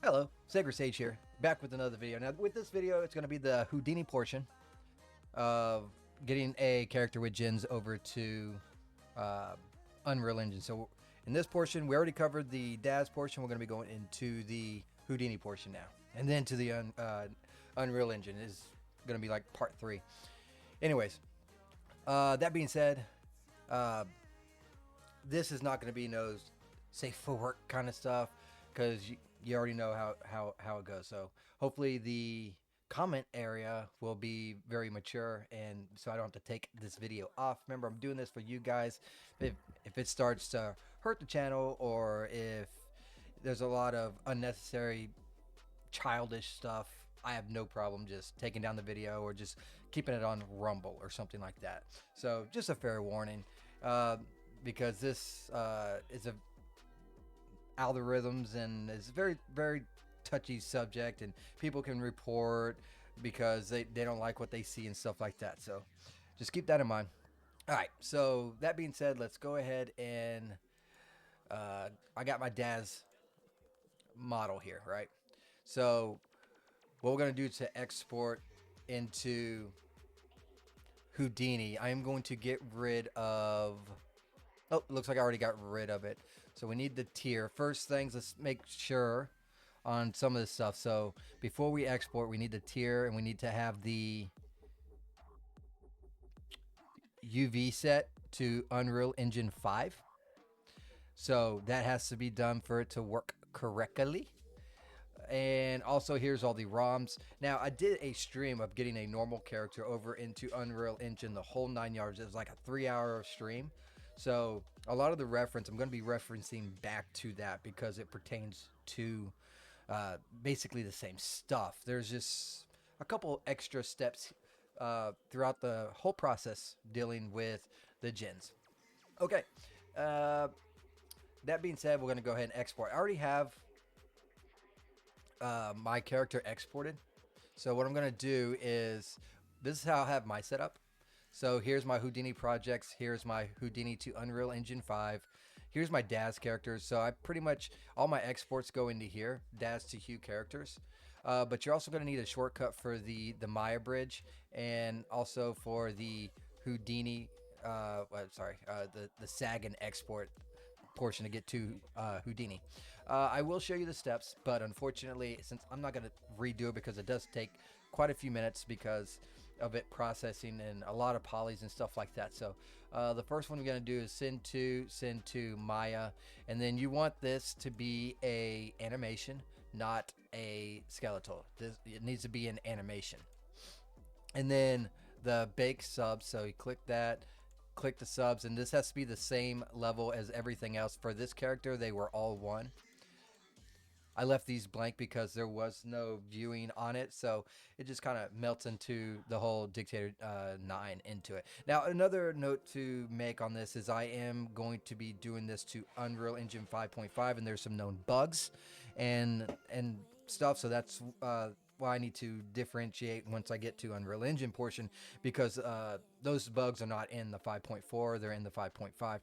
Hello, Sacred Sage here, back with another video. Now, with this video, it's going to be the Houdini portion of getting a character with gens over to uh, Unreal Engine. So, in this portion, we already covered the Daz portion. We're going to be going into the Houdini portion now, and then to the Unreal Engine is going to be like part 3. Anyways, that being said, this is not going to be no safe for work kind of stuff because you already know how it goes. So hopefully the comment area will be very mature, and so I don't have to take this video off. Remember, I'm doing this for you guys. If it starts to hurt the channel, or if there's a lot of unnecessary childish stuff, I have no problem just taking down the video or just keeping it on Rumble or something like that. So just a fair warning, because this is a algorithms and it's very touchy subject, and people can report because they don't like what they see and stuff like that. So just keep that in mind. All right, so that being said, let's go ahead and I got my Daz model here, right? So what we're going to do to export into Houdini, I am going to get rid of, oh, it looks like I already got rid of it. So we need the tier. First things, let's make sure on some of this stuff. So before we export, we need the tier, and we need to have the UV set to Unreal Engine 5. So that has to be done for it to work correctly. And also, here's all the ROMs. Now, I did a stream of getting a normal character over into Unreal Engine, the whole 9 yards. It was like a 3-hour stream. So a lot of the reference, I'm going to be referencing back to that because it pertains to basically the same stuff. There's just a couple extra steps throughout the whole process dealing with the gens. Okay, that being said, we're going to go ahead and export. I already have my character exported. So what I'm going to do is, this is how I have my setup. So here's my Houdini projects. Here's my Houdini to Unreal Engine 5. Here's my Daz characters. So I pretty much, all my exports go into here, Daz to Hue characters. But you're also going to need a shortcut for the Maya bridge, and also for the Houdini, the SAG and export portion to get to Houdini. I will show you the steps, but unfortunately, since I'm not going to redo it because it does take quite a few minutes because of it processing and a lot of polys and stuff like that. So the first one we're going to do is send to Maya, and then you want this to be a animation, not a skeletal. It needs to be an animation. And then the bake subs, so you click that, click the subs, and this has to be the same level as everything else. For this character, they were all 1. I left these blank because there was no viewing on it, so it just kind of melts into the whole Dictator 9 into it. Now, another note to make on this is I am going to be doing this to Unreal Engine 5.5, and there's some known bugs and stuff, so that's why I need to differentiate once I get to Unreal Engine portion, because those bugs are not in the 5.4, they're in the 5.5.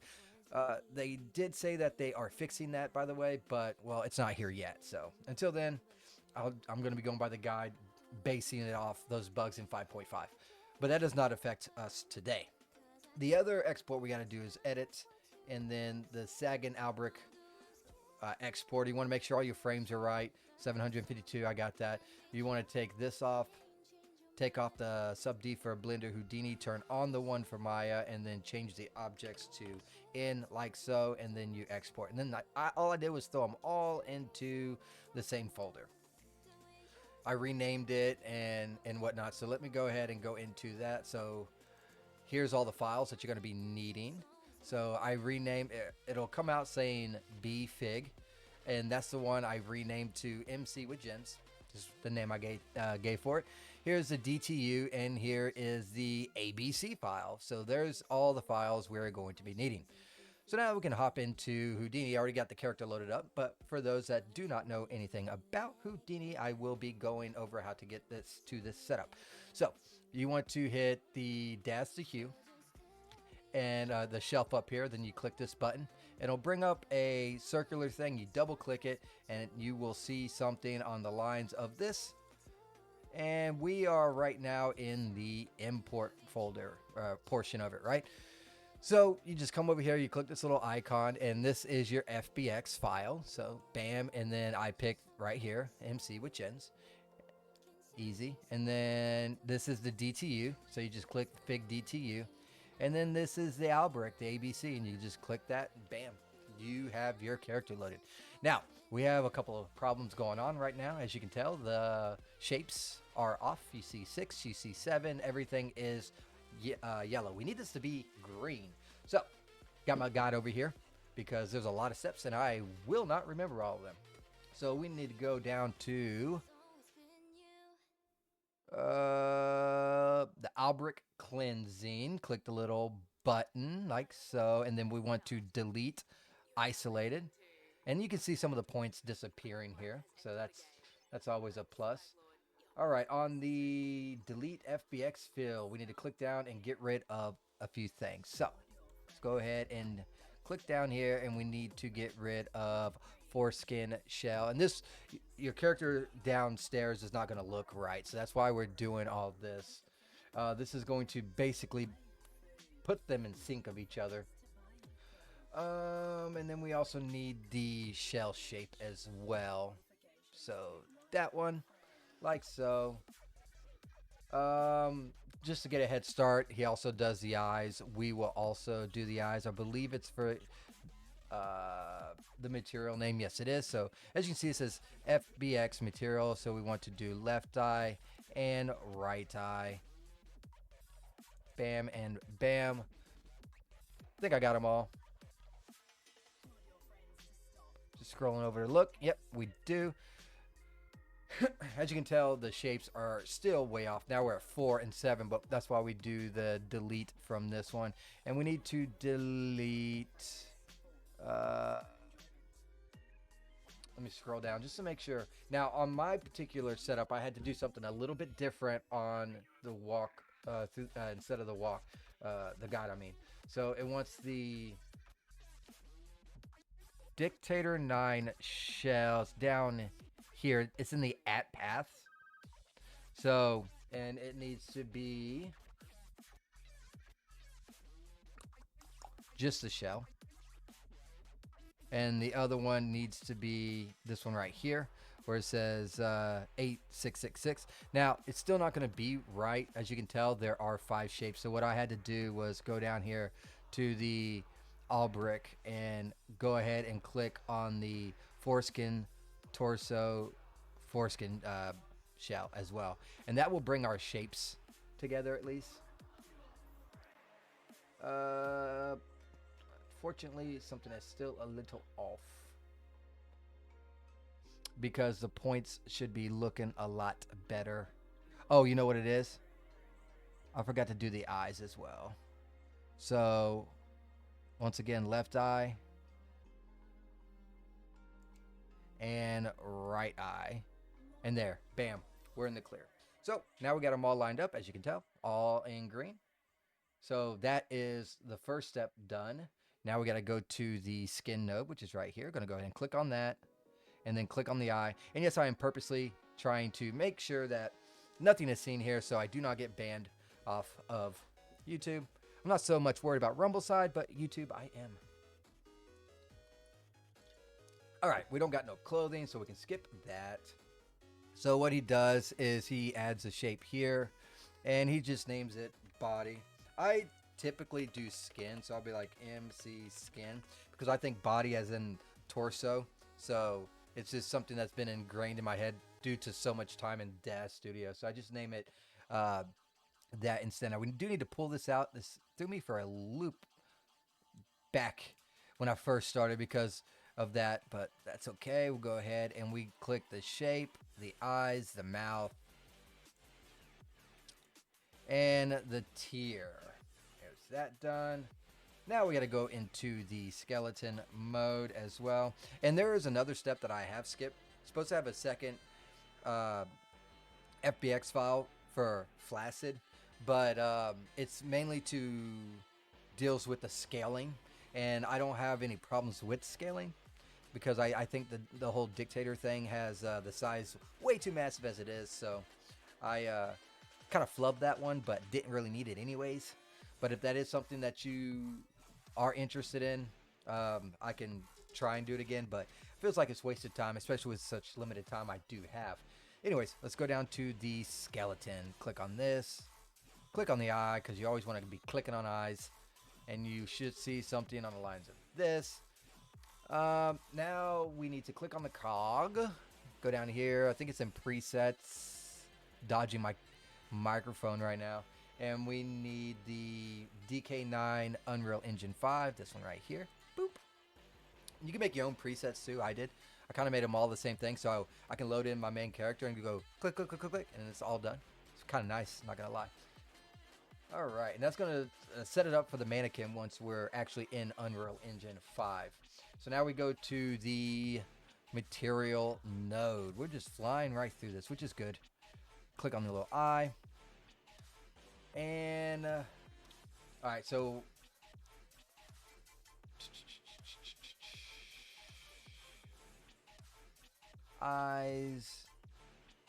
They did say that they are fixing that, by the way, but, well, it's not here yet. So until then, I'm going to be going by the guide, basing it off those bugs in 5.5. But that does not affect us today. The other export we got to do is edit, and then the SAG and Albric export. You want to make sure all your frames are right. 752, I got that. You want to take this off. Take off the sub D for Blender Houdini, turn on the one for Maya, and then change the objects to in like so, and then you export. And then all I did was throw them all into the same folder. I renamed it and whatnot. So let me go ahead and go into that. So here's all the files that you're going to be needing. So I renamed it. It'll come out saying bfig, and that's the one I renamed to MC with Gens. Just the name I gave for it. Here's the DTU, and here is the ABC file. So there's all the files we're going to be needing. So now we can hop into Houdini. I already got the character loaded up, but for those that do not know anything about Houdini, I will be going over how to get this setup. So you want to hit the Daz to Hue and the shelf up here. Then you click this button, It'll bring up a circular thing. You double click it and you will see something on the lines of this. And we are right now in the import folder portion of it, right? So you just come over here, you click this little icon, and this is your FBX file. So bam, and then I pick right here, MC with gens. Easy. And then this is the DTU. So you just click the big DTU. And then this is the Albrecht, the ABC, and you just click that, and bam, you have your character loaded. Now, we have a couple of problems going on right now. As you can tell, the shapes are off. You see 6, you see 7, everything is yellow. We need this to be green. So, got my guide over here because there's a lot of steps and I will not remember all of them. So we need to go down to the Albrecht cleansing. Click the little button like so, and then we want to delete isolated. And you can see some of the points disappearing here, so that's always a plus. All right, on the delete FBX fill, we need to click down and get rid of a few things. So let's go ahead and click down here, and we need to get rid of foreskin shell. And this, your character downstairs is not going to look right, so that's why we're doing all this. This is going to basically put them in sync of each other. And then we also need the shell shape as well. So that one, like so. Just to get a head start, he also does the eyes. We will also do the eyes. I believe it's for the material name. Yes, it is. So as you can see, it says FBX material. So we want to do left eye and right eye. Bam and bam. I think I got them all. Just scrolling over to look. Yep, we do. As you can tell, the shapes are still way off. Now we're at 4 and 7, but that's why we do the delete from this one. And we need to delete... let me scroll down just to make sure. Now, on my particular setup, I had to do something a little bit different on the walk, instead of the walk, the guide, I mean. So it wants the Dictator 9 shells down here. It's in the at path. So, and it needs to be just the shell. And the other one needs to be this one right here, where it says 8666. Now, it's still not going to be right. As you can tell, there are 5 shapes. So what I had to do was go down here to the Albrecht and go ahead and click on the foreskin, torso, foreskin shell as well. And that will bring our shapes together at least. Fortunately, something that's still a little off, because the points should be looking a lot better. Oh, you know what it is? I forgot to do the eyes as well. So, once again, left eye and right eye. And there, bam, we're in the clear. So, now we got them all lined up, as you can tell, all in green. So, that is the first step done. Now we got to go to the skin node, which is right here. Going to go ahead and click on that, and then click on the eye. And yes, I am purposely trying to make sure that nothing is seen here, so I do not get banned off of YouTube. I'm not so much worried about Rumble side, but YouTube I am. All right, we don't got no clothing, so we can skip that. So what he does is he adds a shape here, and he just names it body. I typically do skin, so I'll be like MC skin, because I think body as in torso. So it's just something that's been ingrained in my head due to so much time in Daz Studio. So I just name it that instead. Now, we do need to pull this out. This threw me for a loop back when I first started because of that, but that's okay. We'll go ahead and we click the shape, the eyes, the mouth, and the tear. That done. Now we got to go into the skeleton mode as well. And there is another step that I have skipped. It's supposed to have a second FBX file for Flaccid, but it's mainly to deals with the scaling. and I don't have any problems with scaling because I think the whole dictator thing has the size way too massive as it is. So I kind of flubbed that one, but didn't really need it anyways. But if that is something that you are interested in, I can try and do it again. But it feels like it's wasted time, especially with such limited time I do have. Anyways, let's go down to the skeleton. Click on this. Click on the eye because you always want to be clicking on eyes. And you should see something on the lines of this. Now we need to click on the cog. Go down here. I think it's in presets. Dodging my microphone right now. And we need the DK9 Unreal Engine 5. This one right here. Boop. You can make your own presets too. I did. I kind of made them all the same thing. So I can load in my main character and go click, click, click, click, click. And it's all done. It's kind of nice. Not going to lie. All right. And that's going to set it up for the mannequin once we're actually in Unreal Engine 5. So now we go to the material node. We're just flying right through this, which is good. Click on the little eye. And, all right, so eyes.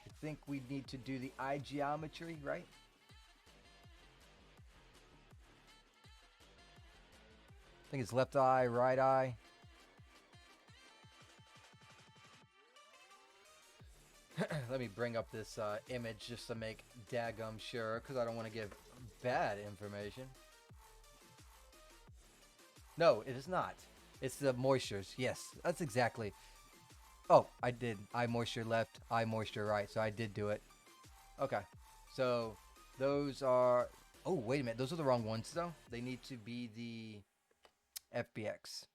I think we need to do the eye geometry, right? I think it's left eye, right eye. Let me bring up this image just to make daggum sure, because I don't want to give bad information. No, it is not. It's the moistures. Yes, that's exactly. Oh, I did. Eye moisture left, eye moisture right. So I did do it. Okay. So those are... Oh, wait a minute. Those are the wrong ones, though. They need to be the FBX.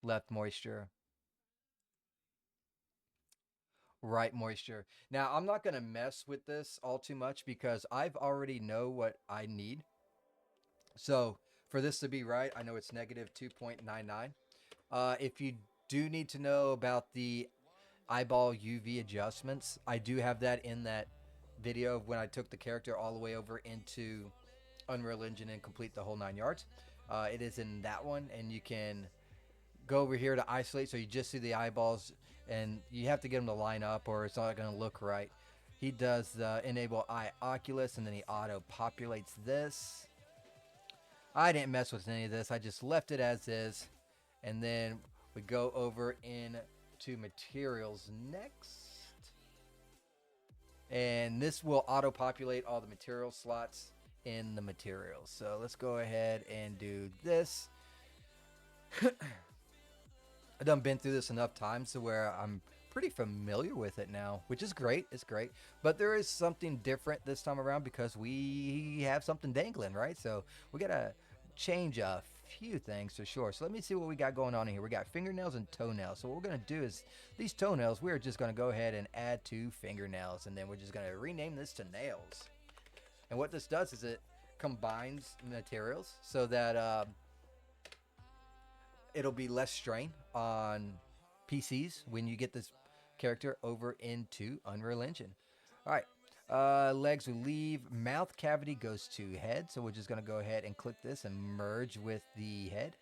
Left moisture. Right moisture. Now, I'm not going to mess with this all too much because I've already know what I need. So for this to be right, I know it's negative 2.99. If you do need to know about the eyeball UV adjustments, I do have that in that video of when I took the character all the way over into Unreal Engine and complete the whole 9 yards. It is in that one, and you can go over here to isolate so you just see the eyeballs, and you have to get them to line up or it's not going to look right. He does the enable eye oculus, and then he auto populates this. I didn't mess with any of this. I just left it as is. And then we go over into materials next. And this will auto populate all the material slots in the materials. So let's go ahead and do this. I've done been through this enough times to where I'm pretty familiar with it now, which is great. It's great. But there is something different this time around because we have something dangling, right? So we got to change a few things for sure. So let me see what we got going on here. We got fingernails and toenails. So what we're going to do is these toenails, we're just going to go ahead and add to fingernails. And then we're just going to rename this to nails. And what this does is it combines materials so that it'll be less strain on PCs when you get this character over into Unreal Engine. All right, legs we leave, mouth cavity goes to head, so we're just gonna go ahead and click this and merge with the head.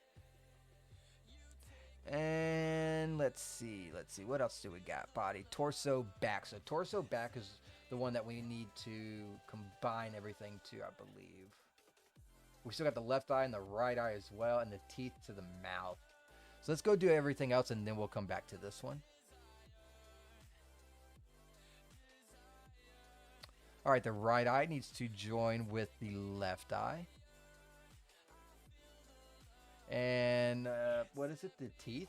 And let's see, what else do we got? Body, torso, back. So torso, back is the one that we need to combine everything to, I believe. We still got the left eye and the right eye as well, and the teeth to the mouth. So let's go do everything else, and then we'll come back to this one. All right, the right eye needs to join with the left eye. And what is it? The teeth?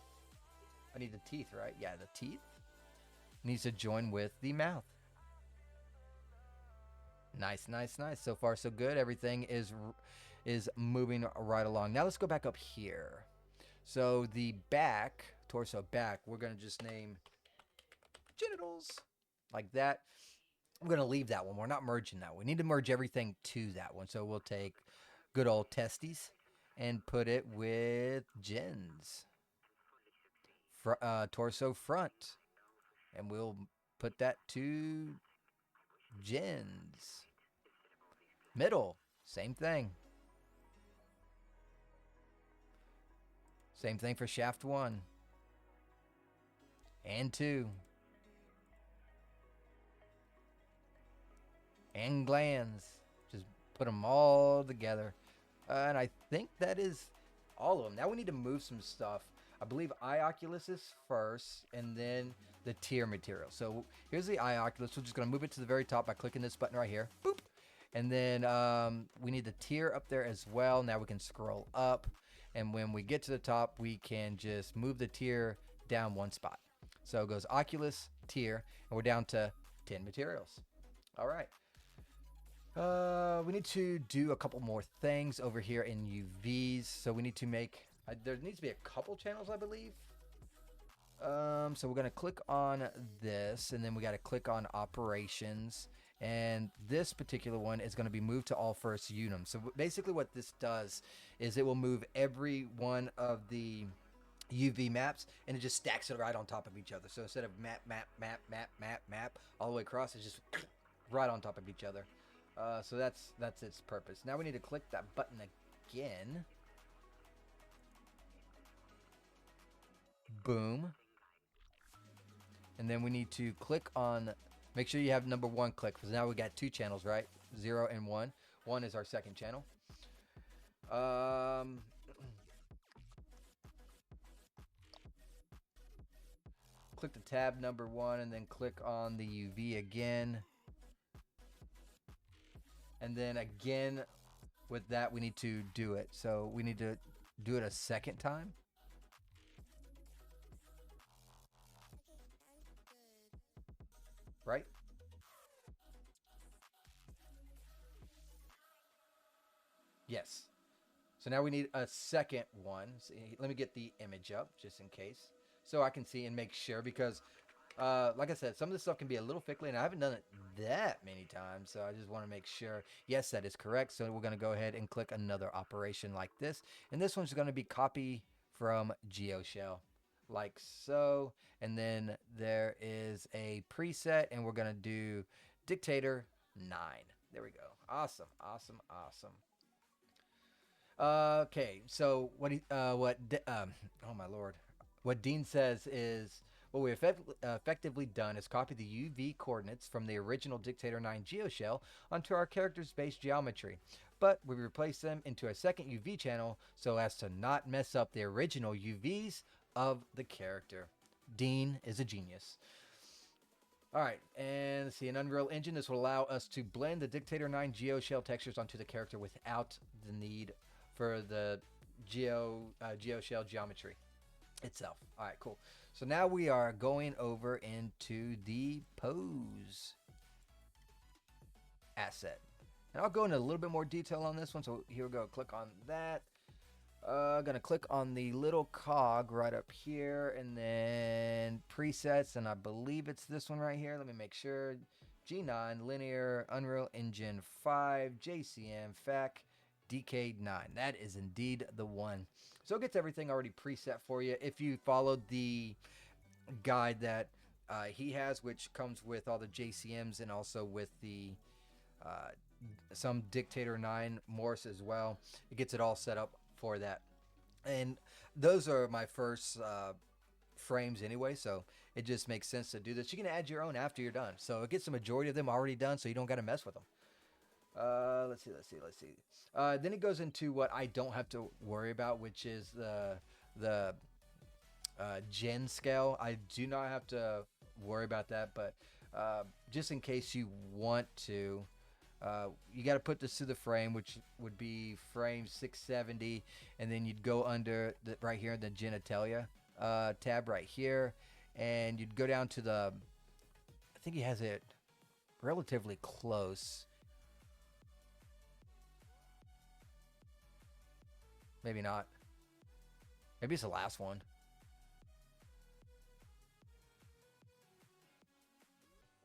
I need the teeth, right? Yeah, the teeth needs to join with the mouth. Nice, nice, nice. So far, so good. Everything is moving right along. Now let's go back up here. So the back, torso back, we're going to just name genitals like that. I'm going to leave that one. We're not merging that. We need to merge everything to that one. So we'll take good old testes and put it with gens. Torso front. And we'll put that to gens. Middle, same thing. Same thing for shaft 1 and 2 and glands. Just put them all together. And I think that is all of them. Now we need to move some stuff. I believe eye oculus is first, and then the tier material. So here's the eye oculus. We're just going to move it to the very top by clicking this button right here. Boop. And then we need the tier up there as well. Now we can scroll up. And when we get to the top, we can just move the tier down one spot. So it goes oculus, tier, and we're down to 10 materials. All right. We need to do a couple more things over here in UVs. So we need to make, there needs to be a couple channels, I believe. So we're going to click on this, and then we got to click on operations. And this particular one is going to be moved to all first unum. So basically what this does is it will move every one of the UV maps, and it just stacks it right on top of each other. So instead of map, all the way across, it's just right on top of each other. So that's its purpose. Now we need to click that button again. Boom. And then we need to click on, make sure you have number 1 click, because now we got 2 channels, right? 0 and 1. 1 is our second channel. Click the tab number 1, and then click on the UV again. And then again, with that, we need to do it. So we need to do it a second time. Right? Yes. So now we need a second one. So let me get the image up just in case, so I can see and make sure, because like I said, some of this stuff can be a little fickly, and I haven't done it that many times, so I just want to make sure, yes, that is correct. So we're going to go ahead and click another operation like this, and this one's going to be copy from GeoShell, like so. And then there is a preset, and we're going to do Dictator 9. There we go. Awesome, awesome, awesome. Okay, so oh my lord, what Dean says is, what we effectively done is copy the UV coordinates from the original Dictator 9 geoshell onto our character's base geometry, but we replace them into a second UV channel so as to not mess up the original UVs of the character. Dean is a genius. All right, and let's see, in Unreal Engine, this will allow us to blend the Dictator 9 geoshell textures onto the character without the need for the geoshell geometry itself. All right, cool. So now we are going over into the pose asset. And I'll go into a little bit more detail on this one. So here we go. Click on that. Gonna click on the little cog right up here, and then presets, and I believe it's this one right here. Let me make sure. G9, Linear, Unreal Engine 5, JCM, FAC, DK9. That is indeed the one. So it gets everything already preset for you. If you followed the guide that he has, which comes with all the JCMs and also with the some Dictator 9 Morse as well, it gets it all set up for that. And those are my first frames anyway, so it just makes sense to do this. You can add your own after you're done, so it gets the majority of them already done, so you don't got to mess with them. Let's see. Then it goes into what I don't have to worry about, which is the gen scale. I do not have to worry about that, but just in case you want to, you got to put this to the frame, which would be frame 670, and then you'd go under the, right here in the genitalia tab right here, and you'd go down to the, I think he has it relatively close. Maybe not. Maybe it's the last one.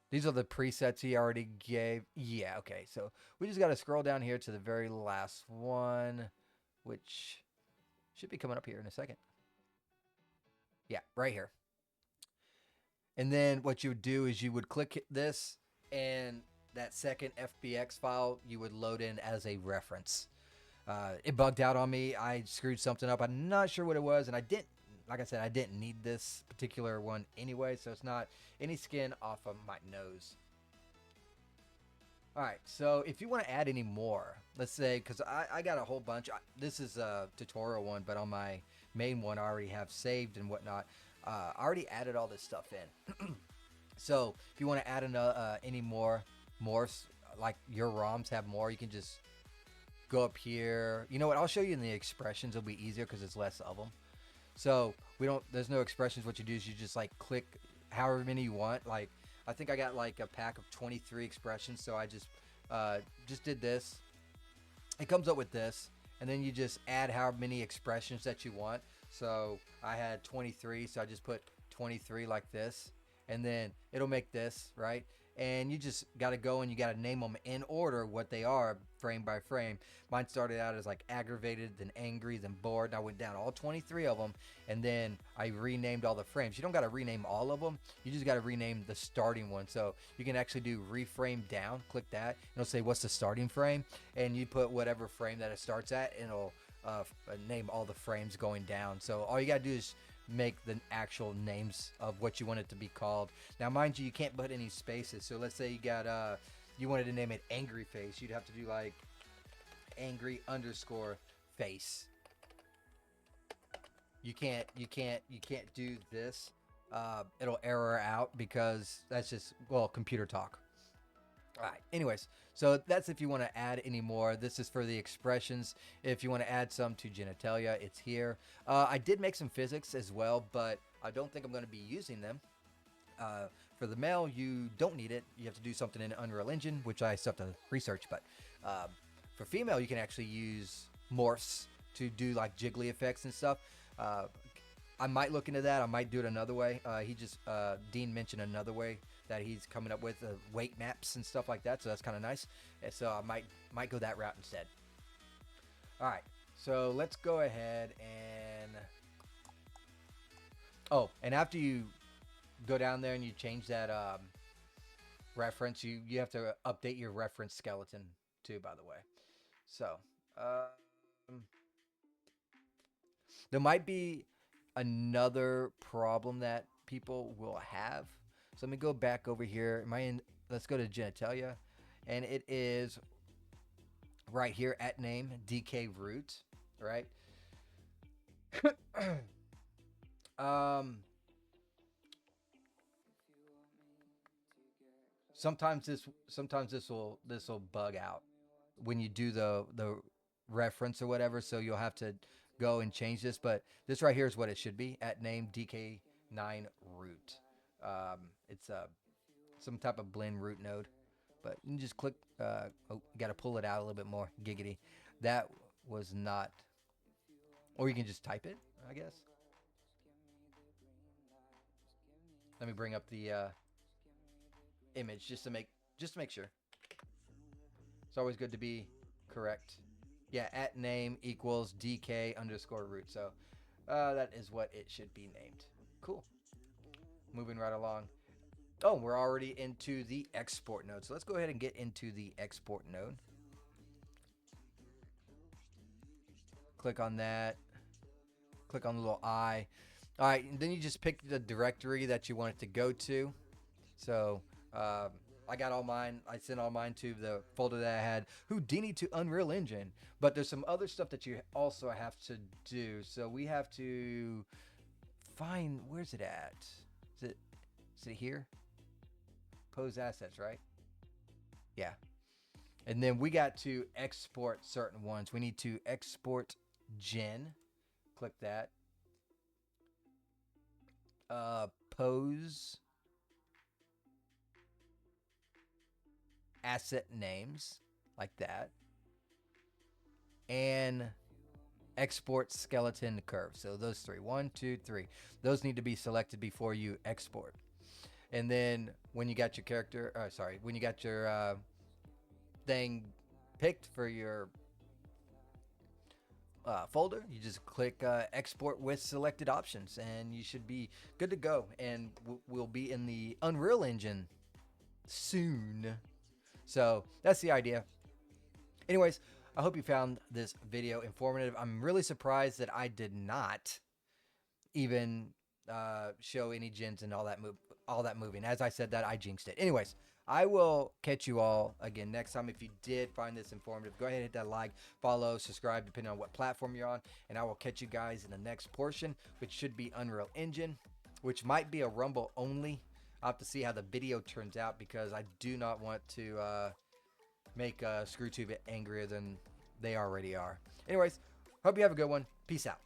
These are the presets he already gave. Yeah, okay. So we just got to scroll down here to the very last one, which should be coming up here in a second. Yeah, right here. And then what you would do is you would click this, and that second FBX file you would load in as a reference. It bugged out on me. I screwed something up. I'm not sure what it was, and I didn't. Like I said, I didn't need this particular one anyway, so it's not any skin off of my nose. All right, so if you want to add any more, let's say, because I got a whole bunch. This is a tutorial one, but on my main one, I already have saved and whatnot. I already added all this stuff in. So if you want to add any more morphs, like your ROMs have more, you can just go up here. You know what? I'll show you in the expressions. It'll be easier because it's less of them. So we don't. There's no expressions. What you do is you just like click however many you want. Like I think I got like a pack of 23 expressions. So I just did this. It comes up with this, and then you just add however many expressions that you want. So I had 23, so I just put 23 like this, and then it'll make this, right? And you just got to go and you got to name them in order what they are, frame by frame. Mine started out as like aggravated, then angry, then bored, and I went down all 23 of them, and then I renamed all the frames. You don't got to rename all of them. You just got to rename the starting one. So you can actually do reframe down, click that, and it'll say what's the starting frame, and you put whatever frame that it starts at, and it'll name all the frames going down. So all you got to do is make the actual names of what you want it to be called. Now, mind you, you can't put any spaces. So let's say you got you wanted to name it angry face. You'd have to do like angry underscore face. You can't do this. It'll error out because that's just, well, computer talk. All right. Anyways, so that's if you want to add any more. This is for the expressions. If you want to add some to genitalia, it's here. I did make some physics as well, but I don't think I'm going to be using them. For the male, you don't need it. You have to do something in Unreal Engine, which I still have to research. But for female, you can actually use morphs to do like jiggly effects and stuff. I might look into that. I might do it another way. Dean mentioned another way that he's coming up with weight maps and stuff like that. So that's kind of nice. And so I might go that route instead. All right. So let's go ahead and... Oh, and after you go down there and you change that reference, you have to update your reference skeleton too, by the way. So there might be another problem that people will have. So let me go back over here. Let's go to genitalia, and it is right here at name DK root, right? Sometimes this will bug out when you do the reference or whatever. So you'll have to go and change this, but this right here is what it should be at name DK9 root. It's some type of blend root node, but you can just click. You got to pull it out a little bit more. Giggity. That was not. Or you can just type it, I guess. Let me bring up the image just to make sure. It's always good to be correct. Yeah, at name equals DK underscore root. So that is what it should be named. Cool. Moving right along. Oh, we're already into the export node. So let's go ahead and get into the export node. Click on that. Click on the little eye. All right, and then you just pick the directory that you want it to go to. So I got all mine. I sent all mine to the folder that I had Houdini to Unreal Engine. But there's some other stuff that you also have to do. So we have to find, where's it at? Is it here? Pose assets, right? Yeah. And then we got to export certain ones. We need to export gen. Click that. Pose asset names, like that. And export skeleton curve. So those three. 1, 2, 3. Those need to be selected before you export. And then when you got your character, when you got your thing picked for your folder, you just click export with selected options, and you should be good to go. And we'll be in the Unreal Engine soon. So that's the idea. Anyways, I hope you found this video informative. I'm really surprised that I did not even show any gens and all that moving. As I said that, I jinxed it. Anyways, I will catch you all again next time. If you did find this informative, go ahead and hit that like, follow, subscribe, depending on what platform you're on. And I will catch you guys in the next portion, which should be Unreal Engine, which might be a Rumble only. I'll have to see how the video turns out because I do not want to make ScrewTube angrier than they already are. Anyways, hope you have a good one. Peace out.